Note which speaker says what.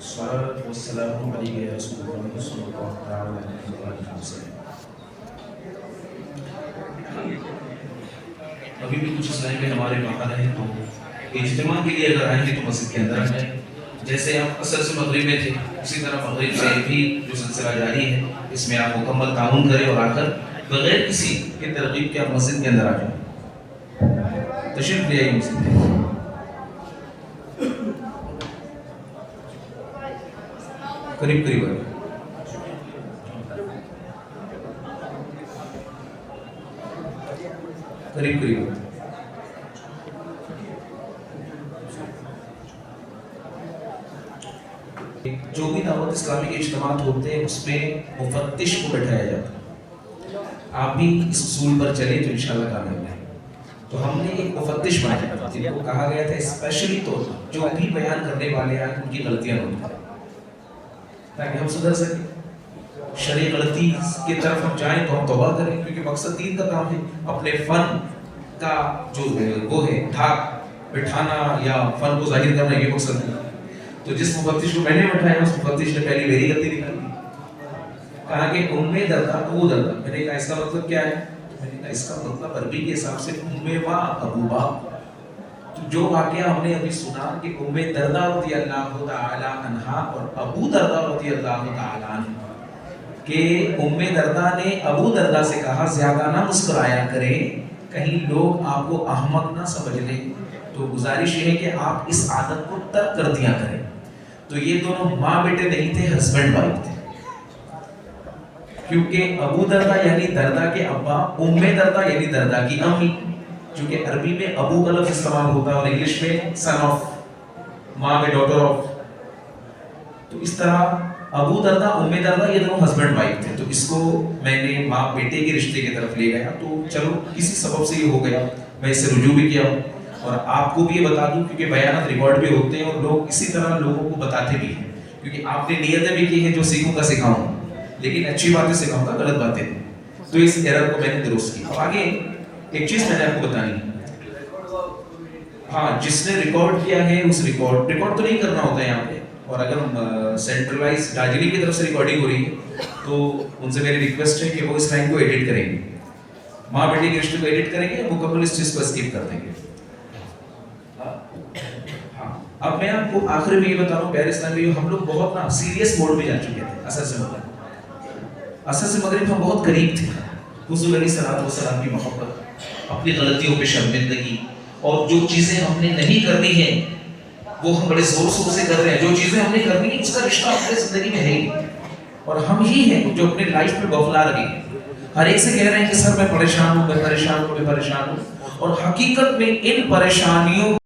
Speaker 1: الصلاة والسلام عليك يا رسول الله صلى الله تعالى عليه وسلم. अभी भी कुछ इस्लाम में हमारे मकान है तो इज्तिमा के लिए अगर आएंगे तो मस्जिद के अंदर आए. जैसे आप असर से मगरिब में थे उसी तरह मगरिब से भी जो सिलसिला जारी है इसमें आप मुकम्मल ताउन करें और आकर बगैर किसी के तरगीब के आप मस्जिद के अंदर आ जाएं. तशरीफ ले आइए मस्जिद में. करीब करीब आइए. करीब करीब आइए. जो भी दावत इस्लामी के इज्तिमात होते हैं उसमें मुफत्तिश को बैठाया जाता है. आप भी इस उसूल पर चले तो इंशाल्लाह कामयाब हैं. तो हमने एक मुफत्तिश बनाया जिनको कहा गया था स्पेशली तो जो भी बयान करने वाले हैं उनकी गलतियां होती हैं ताकि हम सुधर सकें. शरई गलती की तरफ हम जाएं तो हम तौबा करें क्योंकि मकसद दीन का काम है. अपने फन का जो वो है धाक बिठाना या फन को जाहिर करना ये मकसद है. तो जिस मुफत्तिश को मैंने बैठाया उस मुफत्तिश ने पहली मेरी गलती निकाली. कहा कि उम्मे दर्दा अबू दर्दा. मैंने कहा इसका मतलब क्या है? मैंने कहा इसका मतलब अरबी के हिसाब से उम्मे माँ अबू बाप. तो जो वाकया हमने अभी सुना कि उम्मे दर्दा रज़ियल्लाहु ताला अन्हा और अबू दर्दा रज़ियल्लाहु ताला अन्हु के उम्मे दर्दा ने अबू दर्दा से कहा ज्यादा ना मुस्कुराया करें कहीं लोग आपको अहमक ना समझ लें. तो गुजारिश ये है कि आप इस आदत को तर्क कर दिया करें. तो ये दोनों माँ बेटे नहीं थे, हस्बैंड वाइफ थे. क्योंकि अबू दर्दा यानी दर्दा के अब्बा, उम्मे दर्दा यानी दर्दा की अम्मी. क्योंकि अरबी में अबू का लफ्ज़ इस्तेमाल होता है और इंग्लिश में सन ऑफ, माँ में डॉटर ऑफ. तो इस तरह अबू दर्दा उम्मे दर्दा ये दोनों हस्बैंड वाइफ थे. तो इसको मैंने माँ बेटे के रिश्ते की तरफ ले गया. तो चलो किसी सबब से ये हो गया, मैं इससे रुजू भी किया और आपको भी ये बता दूं क्योंकि बयान रिकॉर्ड भी होते हैं और लोग इसी तरह लोगों को बताते भी हैं. क्योंकि आपने नियतें भी की है जो सीखूंगा सिखाऊं, लेकिन अच्छी बातें सिखाऊंगा, गलत बातें नहीं. तो इस एरर को मैंने दुरुस्त किया. अब आगे एक चीज मैंने आपको बतानी है. हाँ, जिसने रिकॉर्ड किया है उस रिकॉर्ड तो नहीं करना होता है यहाँ पे. और अगर सेंट्रलाइज दार्जिलिंग की तरफ से रिकॉर्डिंग हो रही है तो उनसे मेरी रिक्वेस्ट है कि वो इस लाइन को एडिट करेंगे, माँ बेटे के रिश्ते को एडिट करेंगे, मुकम्मल इस चीज को स्किप कर देंगे. हाँ, अब मैं आपको आखिर में ये बता रहा हूँ प्यारे इस्लामी, हम लोग बहुत ना सीरियस मोड में जा चुके थे. असर से मगरिब हम बहुत करीब थे. हुज़ूर अलैहिस्सलातु वस्सलाम की मोहब्बत, अपनी गलतियों पे शर्मिंदगी और जो चीज़ें हमने नहीं करनी है वो हम बड़े जोर शोर से कर रहे हैं. जो चीज़ें हमने करनी है उसका रिश्ता अपनी ज़िंदगी में है ही. और हम ही हैं जो अपने लाइफ में बौखला रहे हैं. हर एक से कह रहे हैं कि सर मैं परेशान हूँ, मैं परेशान हूँ. और हकीकत में इन परेशानियों